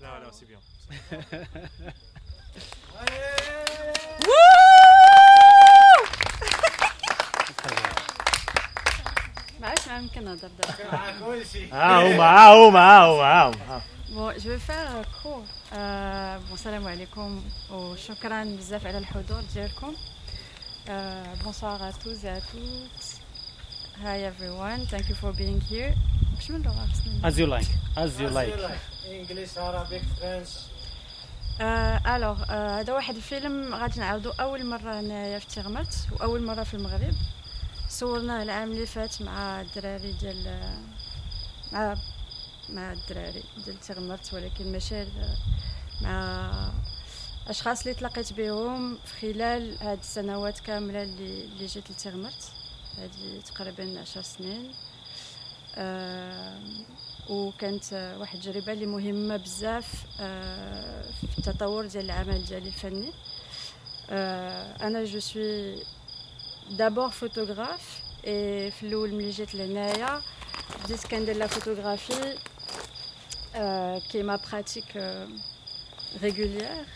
Là, là, c'est bien. معلش ما يمكن نهضر دابا. معاهم. بون جو فير كور. بون السلام عليكم وشكرا بزاف على الحضور ديالكم. Bonsoir à tous et à toutes. Hi everyone, thank you for being here. بشنو اللغة خصني؟ As you like. English, Arabic, French. الوغ هذا واحد الفيلم غادي نعاودو اول مره هنايا في تيغمرت واول مره في المغرب. صورناه العام اللي فات مع الدراري ديال مع الدراري ديال تيغمرت، ولكن ماشي مع اشخاص اللي تلاقيت بهم في خلال هاد السنوات كامله اللي جيت لتيغمرت، هذه تقريبا 10 سنين. وكانت واحد التجربه اللي مهمه بزاف في التطور ديال العمل ديالي الفني. انا جو سوي دابور فوتوغراف، اي في الاول ملي جيت لهنايا بديت كندير لا فوتوغرافي كي ما براتيك régulière,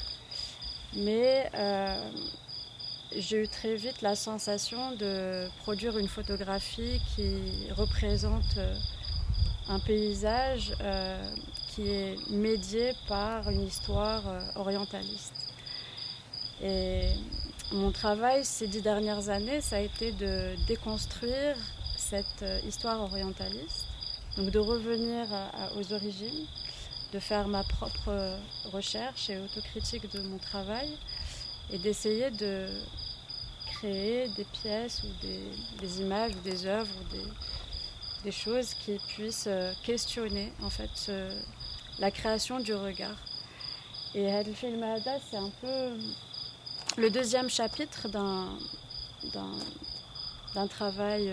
mais j'ai eu très vite la sensation de produire une photographie qui représente un paysage qui est médié par une histoire orientaliste. Et mon travail ces 10 dernières années, ça a été de déconstruire cette histoire orientaliste, donc de revenir aux origines, de faire ma propre recherche et autocritique de mon travail et d'essayer de créer des pièces ou des images ou des œuvres ou des choses qui puissent questionner en fait la création du regard. Et هذا الفيلم هذا c'est un peu le deuxième chapitre d'un travail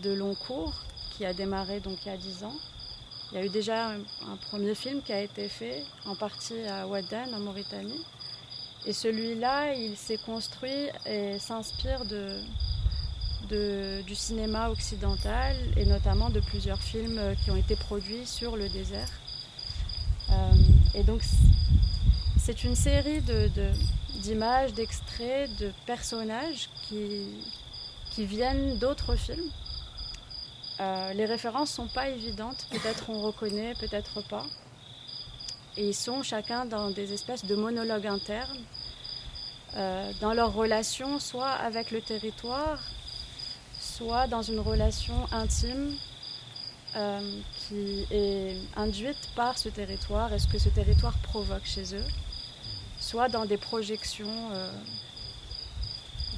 de long cours qui a démarré donc il y a 10 ans. Il y a eu déjà un premier film qui a été fait en partie à Ouadane en Mauritanie, et celui-là il s'est construit et s'inspire du cinéma occidental et notamment de plusieurs films qui ont été produits sur le désert. Et donc c'est une série d'images, d'extraits, de personnages qui viennent d'autres films. Les références ne sont pas évidentes, peut-être on reconnaît, peut-être pas. Et ils sont chacun dans des espèces de monologues internes, dans leur relation soit avec le territoire, soit dans une relation intime qui est induite par ce territoire et ce que ce territoire provoque chez eux, soit dans des projections.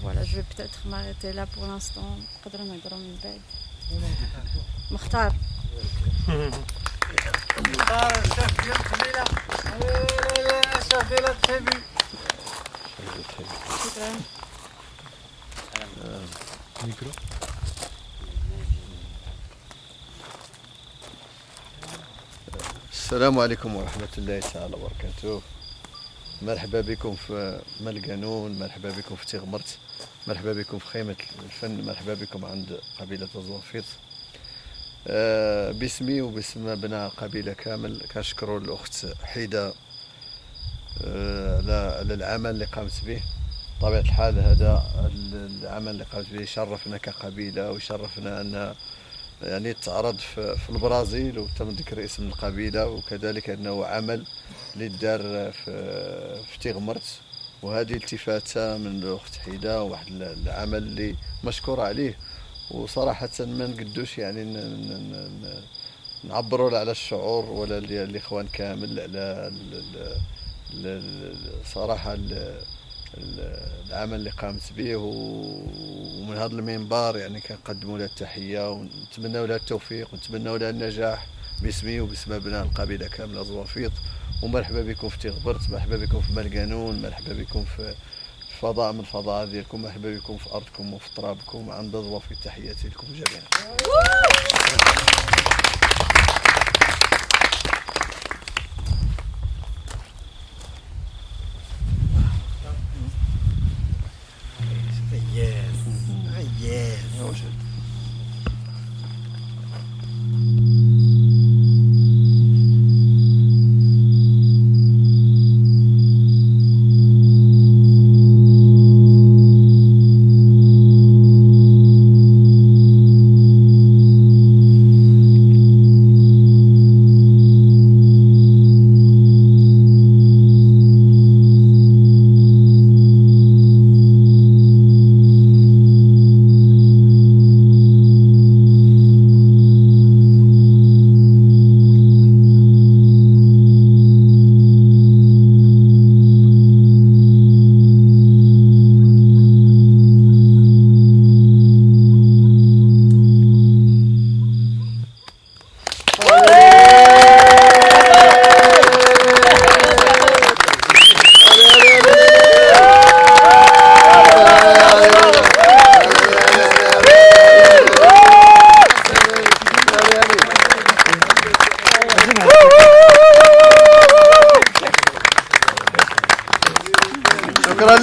Voilà, je vais peut-être m'arrêter là pour l'instant. مختار الشيف ديال الخليله، الشيف ديال التريبي. شكرا. ميكرو. السلام عليكم ورحمة الله تعالى وبركاته. مرحبا بكم في ملقانون، مرحبا بكم في تيغمرت، مرحبا بكم في خيمة الفن، مرحبا بكم عند قبيلة الزوافيط. باسمي وباسم ابناء قبيلة كامل كنشكروا الأخت حيدة على العمل اللي قامت به. بطبيعة الحال هذا العمل اللي قامت به يشرفنا كقبيلة ويشرفنا أن يعني تعرض في البرازيل وتم ذكر اسم القبيلة، وكذلك أنه عمل اللي دار في تيغمرت، وهذه التفاتة من الأخت حيدة، واحد العمل اللي مشكور عليه. وصراحة ما نقدوش يعني نعبروا على الشعور ولا الإخوان كامل على صراحة العمل اللي قامت به، ومن هذا المنبر يعني كنقدموا لها التحية ونتمنوا لها التوفيق ونتمنوا لها النجاح باسمي وباسم ابناء القبيلة كاملة زوافيط. ومرحبا بكم في تيغبرت، مرحبا بكم في ملقانون، مرحبا بكم في فضاء من الفضاء ديالكم، مرحبا بكم في ارضكم وفي ترابكم. عند زوافيط تحياتي لكم جميعا.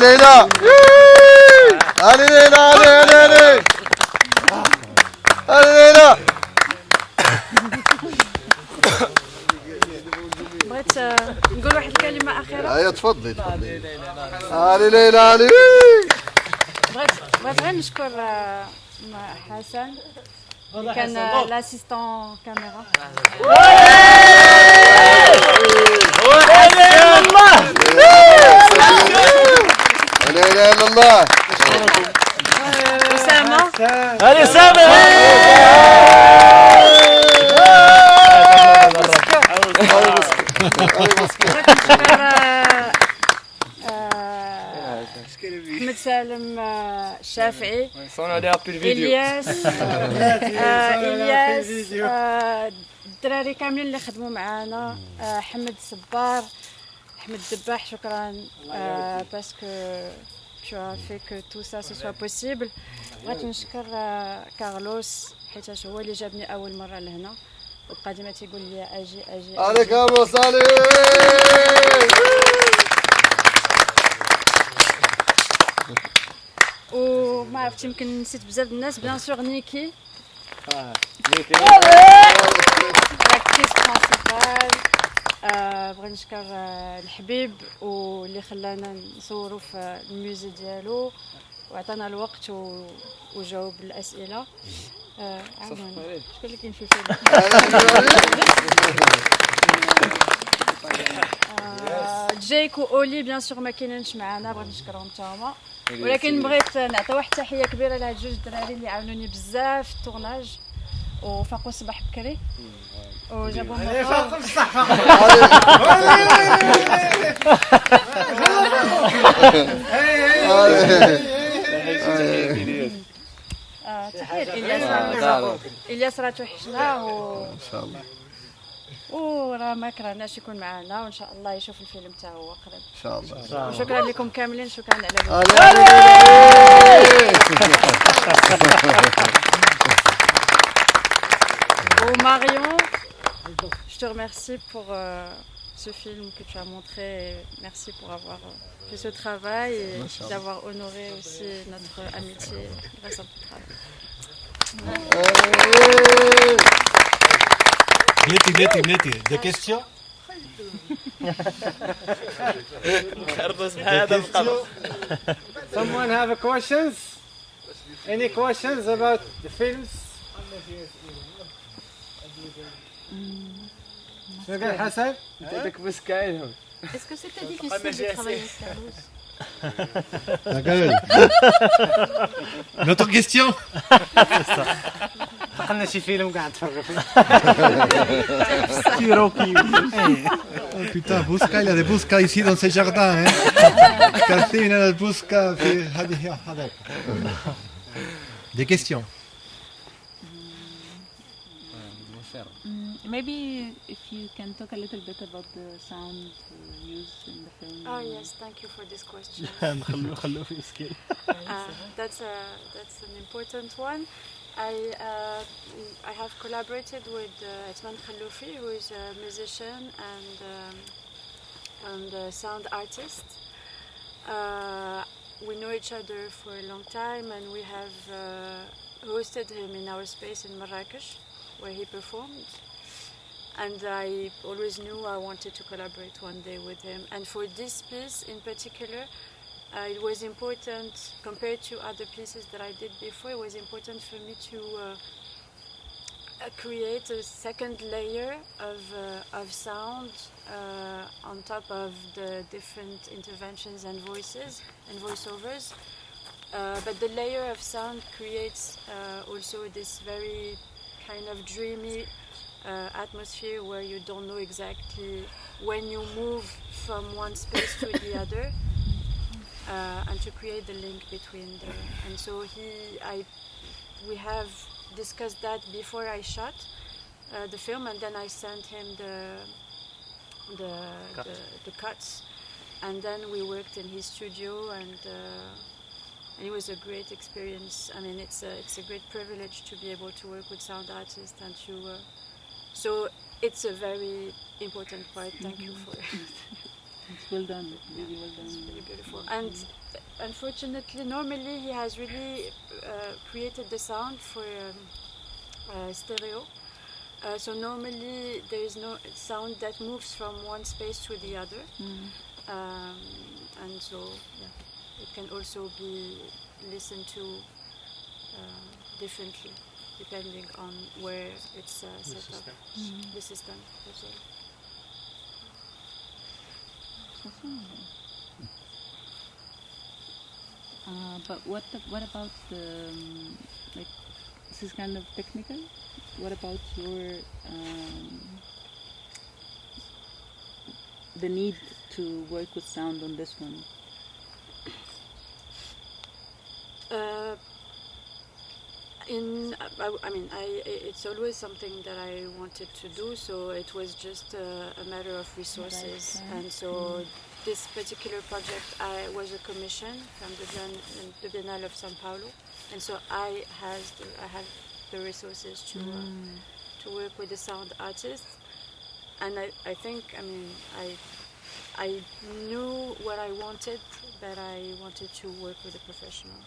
ليلى هاني ليلى هاني ليلى بغيت نقول واحد الكلمة أخيرة. هيا تفضلي هاني ليلى هاني بغيت غير نشكر حسن اللي كان لاسيستون كاميرا. لا اله الا الله. أسامة. هذه سامي. أحمد سالم الشافعي. إلياس. الدراري كاملين اللي خدموا معانا. حمد الصبار. Ahmed Debach, شكرا parce que tu as fait que tout ça ce soit possible. بغيت نشكر كارلوس حيت هو اللي جابني اول مره لهنا وبقى ديما تيقول لي اجي عليك كارلوس عليك. وما عرفت يمكن نسيت بزاف الناس بيان سور نيكي لاكتريس برينسيبال. بغيت نشكر الحبيب واللي خلانا نصوروا في الميوزي ديالو وعطانا الوقت وجاوب الاسئله. عاونوني شكون اللي كاين في الفيلم؟ جيك واولي بيان سور ما كاينينش معنا بغيت نشكرهم حتى هما ولكن بغيت نعطي واحد التحيه كبيره لهاد جوج الدراري اللي عاونوني بزاف في التورناج وفاقوا الصباح بكري وجابوا فاقوا الصح تحيه إلياس راه توحشناه ان شاء الله وراه ما كرهناش يكون معنا وان شاء الله يشوف الفيلم تاعو قريب ان شاء الله. وشكرا لكم كاملين شكرا على Marion, je te remercie pour ce film que tu as montré et merci pour avoir fait ce travail et d'avoir honoré aussi notre amitié grâce à ton travail. Gleti. Des questions? Someone have questions? Any questions about the films? شنو قال حسن؟ عندك مسكاين. Est-ce que c'était difficile de travailler avec Carlos? Une autre question? دخلنا شي فيلم قاعد نتفرج فيه. Oh putain, Bouska, il y a des Bouskas ici dans ces jardins. Hein. Kathleen, elle a le Bouska. Des questions? Maybe if you can talk a little bit about the sound used in the film. Oh yes, thank you for this question. نخلوه في سكيل. That's an important one. I have collaborated with Etman Khaloufi, who is a musician and a sound artist. We know each other for a long time, and we have hosted him in our space in Marrakesh, where he performed. And I always knew I wanted to collaborate one day with him. And for this piece in particular, it was important, compared to other pieces that I did before, it was important for me to create a second layer of sound on top of the different interventions and voices and voiceovers. But the layer of sound creates also this very kind of dreamy atmosphere where you don't know exactly when you move from one space to the other. And to create the link between them. And so we have discussed that before I shot the film, and then I sent him the cuts, and then we worked in his studio, and it was a great experience. I mean, it's a great privilege to be able to work with sound artists and to. So it's a very important part. Thank you for. It's well done, really well It's done. really beautiful. And unfortunately, normally he has really created the sound for stereo. So normally there is no sound that moves from one space to the other. And so it can also be listened to differently depending on where it's set up. The system. That's all. But what about the like? This is kind of technical. What about your the need to work with sound on this one? It's always something that I wanted to do, so it was just a matter of resources. And so this particular project was a commission from the Biennale of São Paulo, and so I had the resources to work with the sound artists. And I think, I knew what I wanted, that I wanted to work with a professional.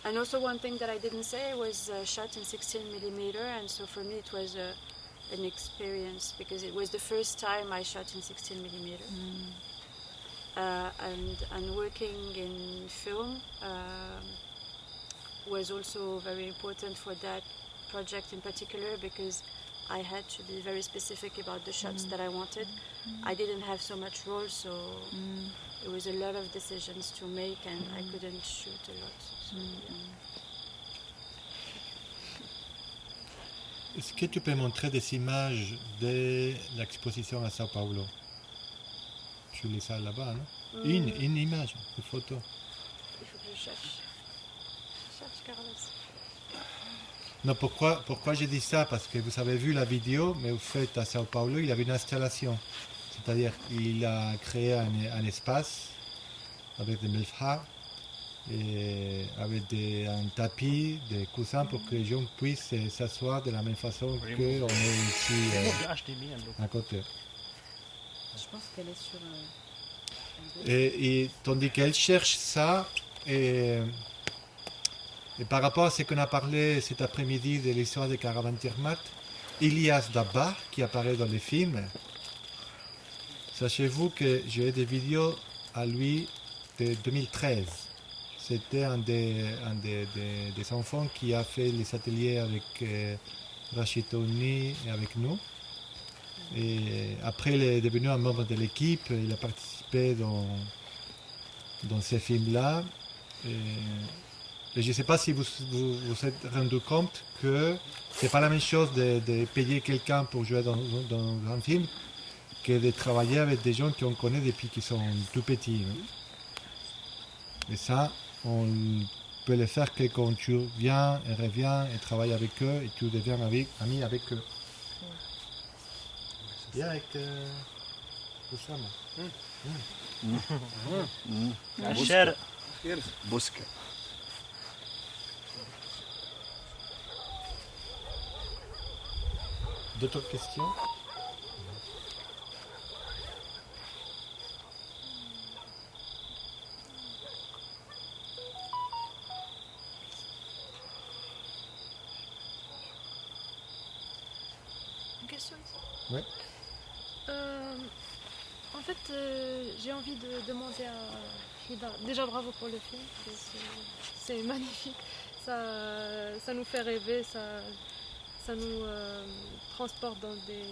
And also one thing that I didn't say was shot in 16mm, and so for me it was an experience because it was the first time I shot in 16mm. And working in film was also very important for that project in particular because I had to be very specific about the shots that I wanted. I didn't have so much role, so it was a lot of decisions to make, and I couldn't shoot a lot. So, Est-ce que tu peux montrer des images de l'exposition à Sao Paulo? Tu les as là-bas, non? Une image, une photo. Il faut que je cherche. Je cherche Carlos. Non, pourquoi j'ai dit ça? Parce que vous avez vu la vidéo, mais au fait, à Sao Paulo, il avait une installation. C'est-à-dire qu'il a créé un espace avec des melfars et avec un tapis, des coussins pour que les gens puissent s'asseoir de la même façon qu'on est ici à côté. Je pense qu'elle est sur. Et tandis qu'elle cherche ça, et par rapport à ce qu'on a parlé cet après-midi de l'histoire de Caravan Tirmat, Ilyas Dabbar, qui apparaît dans les films, sachez-vous que j'ai des vidéos à lui de 2013. C'était un des enfants qui a fait les ateliers avec Rachid Touni et avec nous. Et après, il est devenu un membre de l'équipe, il a participé dans ces films-là. Et je ne sais pas si vous vous êtes rendu compte que ce n'est pas la même chose de payer quelqu'un pour jouer dans un film que de travailler avec des gens qu'on connaît depuis qu'ils sont tout petits. Et ça, on peut le faire que quand tu viens et reviens et travailles avec eux et tu deviens ami avec eux. Viens avec Oussama. عشان بوسكا. D'autres questions? Une question ici? Ouais. En fait, j'ai envie de demander à Frida. Déjà, bravo pour le film. C'est magnifique. Ça nous fait rêver. Ça nous transporte dans des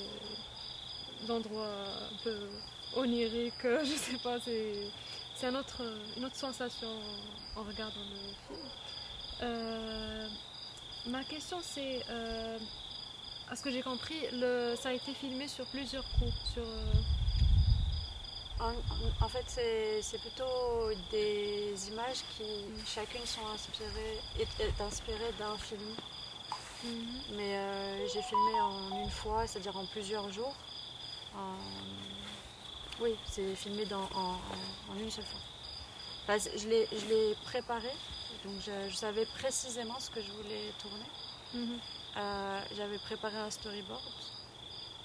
endroits un peu oniriques. Je sais pas. C'est une autre sensation en regardant le film. Ma question, c'est... à ce que j'ai compris, ça a été filmé sur plusieurs coups. En fait, c'est plutôt des images qui chacune sont est inspirées d'un film. Mais j'ai filmé en une fois, c'est-à-dire en plusieurs jours. Oui, c'est filmé en une seule fois. Enfin, je l'ai préparé, donc je savais précisément ce que je voulais tourner. J'avais préparé un storyboard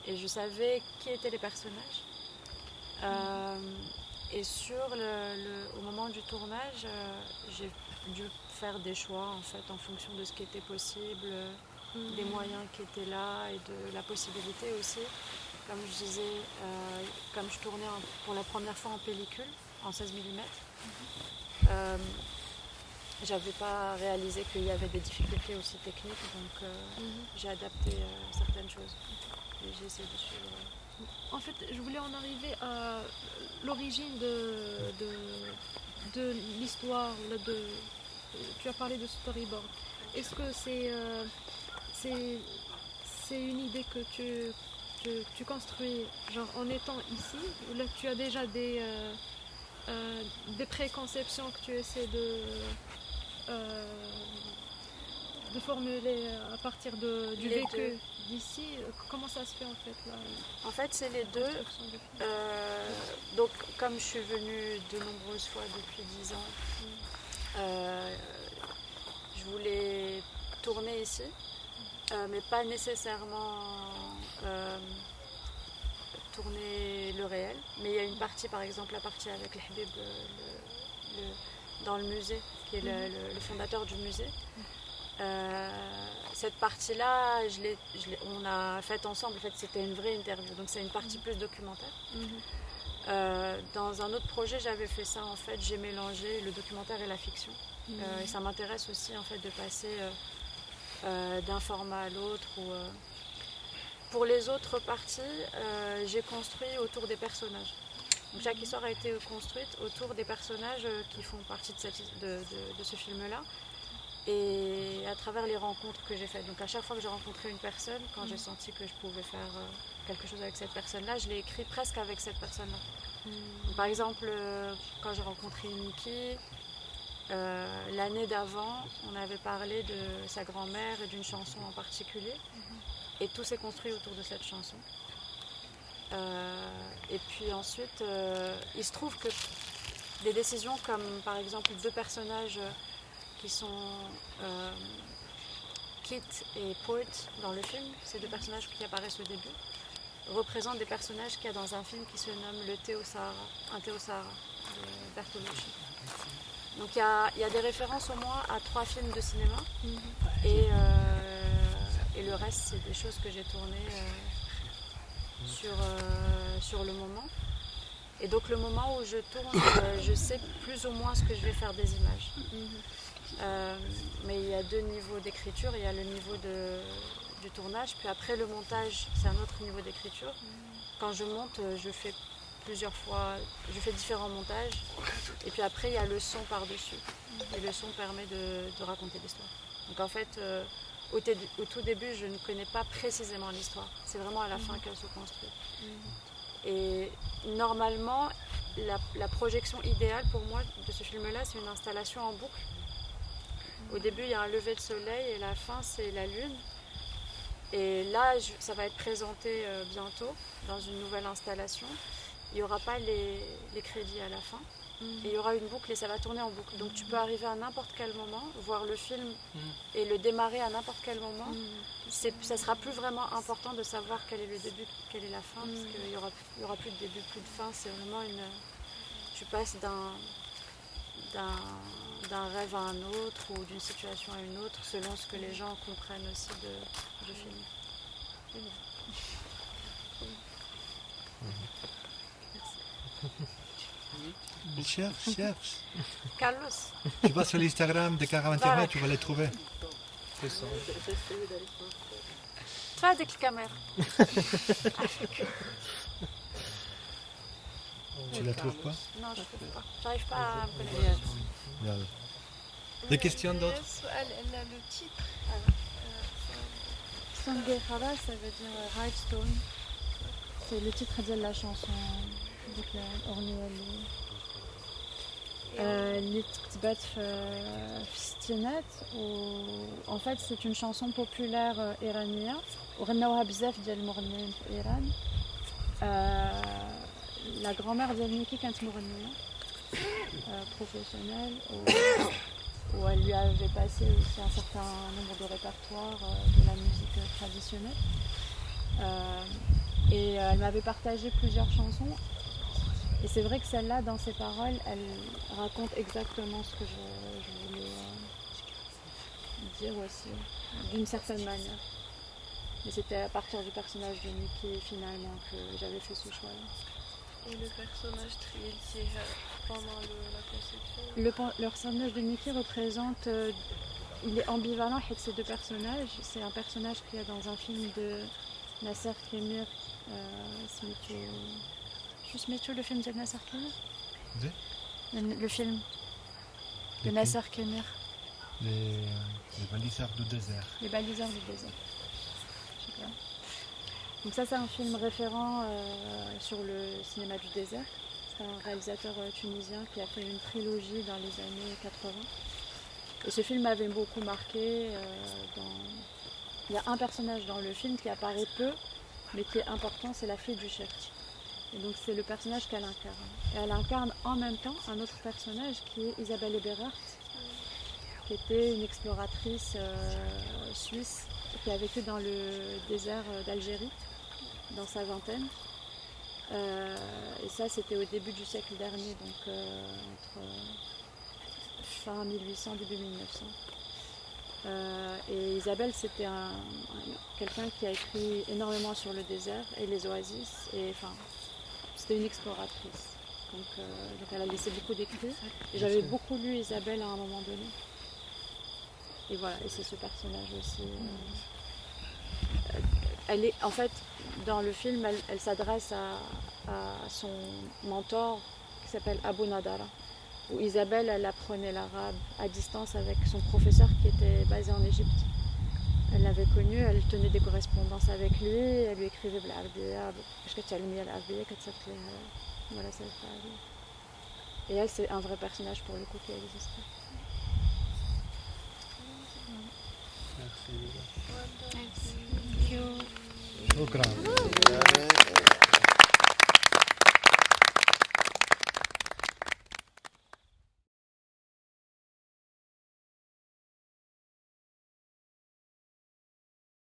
et je savais qui étaient les personnages. Et au moment du tournage, j'ai dû faire des choix en fait en fonction de ce qui était possible, des moyens qui étaient là et de la possibilité aussi. Comme je disais, comme je tournais pour la première fois en pellicule, en 16 mm, j'avais pas réalisé qu'il y avait des difficultés aussi techniques, donc j'ai adapté certaines choses et j'ai essayé de suivre. En fait, je voulais en arriver à l'origine de l'histoire. Tu as parlé de storyboard. Est-ce que c'est une idée que tu construis genre en étant ici, ou là tu as déjà des préconceptions que tu essaies de formuler à partir du vécu d'ici? Comment ça se fait en fait là? En fait, c'est les deux. Donc, comme je suis venue de nombreuses fois depuis 10 ans, je voulais tourner ici, mais pas nécessairement tourner le réel. Mais il y a une partie, par exemple, la partie avec Habib dans le musée, qui est le fondateur du musée. Cette partie-là, on a fait ensemble. En fait, c'était une vraie interview, donc c'est une partie plus documentaire. Dans un autre projet, j'avais fait ça. En fait, j'ai mélangé le documentaire et la fiction. Et ça m'intéresse aussi en fait de passer d'un format à l'autre. Pour les autres parties, j'ai construit autour des personnages. Donc, chaque histoire a été construite autour des personnages qui font partie de ce film-là. Et à travers les rencontres que j'ai faites. Donc à chaque fois que j'ai rencontré une personne, quand j'ai senti que je pouvais faire quelque chose avec cette personne-là, je l'ai écrit presque avec cette personne-là. Donc, par exemple, quand j'ai rencontré Niki, l'année d'avant, on avait parlé de sa grand-mère et d'une chanson en particulier. Et tout s'est construit autour de cette chanson. Et puis ensuite, il se trouve que des décisions comme par exemple 2 personnages qui sont Kit et Port dans le film, ces 2 personnages qui apparaissent au début, représentent des personnages qu'il y a dans un film qui se nomme Le thé au Sahara, Un thé au Sahara de Bertolucci. Donc il y a des références au moins à 3 films de cinéma et le reste c'est des choses que j'ai tournées sur le moment. Et donc le moment où je tourne, je sais plus ou moins ce que je vais faire des images. Mais il y a 2 niveaux d'écriture, il y a le niveau du tournage, puis après le montage, c'est un autre niveau d'écriture. Quand je monte, je fais différents montages, et puis après il y a le son par-dessus. Et le son permet de raconter l'histoire. Donc en fait, au tout début, je ne connais pas précisément l'histoire. C'est vraiment à la fin qu'elle se construit. Et normalement, la projection idéale pour moi de ce film-là, c'est une installation en boucle. Au début, il y a un lever de soleil et la fin, c'est la lune. Et là, ça va être présenté bientôt dans une nouvelle installation. Il n'y aura pas les crédits à la fin. Et il y aura une boucle et ça va tourner en boucle. Donc tu peux arriver à n'importe quel moment, voir le film et le démarrer à n'importe quel moment. Ça sera plus vraiment important de savoir quel est le début, quelle est la fin, parce qu'il n'y aura plus de début, plus de fin. C'est vraiment tu passes d'un rêve à un autre ou d'une situation à une autre, selon ce que les gens comprennent aussi du film. Cherche. Carlos. Tu vas sur l'Instagram de Cara Internet, tu vas les trouver. C'est ça. Toi, avec la caméra. Tu la trouves pas? Non, je ne trouve pas. J'arrive pas à me connecter. Regarde. Des questions d'autres? Le titre. Sanguejara, ça veut dire Hardstone. C'est le titre de la chanson. Donc Ornielli. اللي تكتبت في الستينات en fait c'est une chanson populaire iranienne وغناوها بزاف ديال المغنيين في إيران. La grand-mère de Niki كانت مغنية professionnelle où elle lui avait passé aussi un certain nombre de répertoires de la musique traditionnelle. Et elle m'avait partagé plusieurs chansons. Et c'est vrai que celle-là, dans ses paroles, elle raconte exactement ce que je voulais dire aussi, d'une certaine manière. Mais c'était à partir du personnage de Mickey, finalement, que j'avais fait ce choix-là. Et le personnage trié pendant la conception. Le personnage de Mickey représente... il est ambivalent avec ces deux personnages. C'est un personnage qu'il y a dans un film de Nasser Khemir. Le film de Nasser Khemir. Le film de Nasser Khemir. Les balisards du désert. Les balisards du désert. Je sais pas. Donc ça c'est un film référent sur le cinéma du désert. C'est un réalisateur tunisien qui a fait une trilogie dans les années 80. Et ce film m'avait beaucoup marqué. Il y a un personnage dans le film qui apparaît peu, mais qui est important, c'est la fille du chef. Et donc c'est le personnage qu'elle incarne. Et elle incarne en même temps un autre personnage qui est Isabelle Eberhardt, qui était une exploratrice suisse qui a vécu dans le désert d'Algérie, dans sa vingtaine. Et ça, c'était au début du siècle dernier, donc entre fin 1800, début 1900. Et Isabelle, c'était quelqu'un qui a écrit énormément sur le désert et les oasis. Et, enfin, c'était une exploratrice. Donc elle a laissé beaucoup d'écrits. Et j'avais beaucoup lu Isabelle à un moment donné. Et voilà, et c'est ce personnage aussi. Elle est, en fait, dans le film, elle s'adresse à son mentor qui s'appelle Abou Nadara. Où Isabelle, elle apprenait l'arabe à distance avec son professeur qui était basé en Égypte. Elle l'avait connu, elle tenait des correspondances avec lui, elle lui écrivait بالعربية باش كتعلمي العربية كتصيفط ليه voilà ça. Et elle, c'est un vrai personnage pour le coup qui existe. شكرا.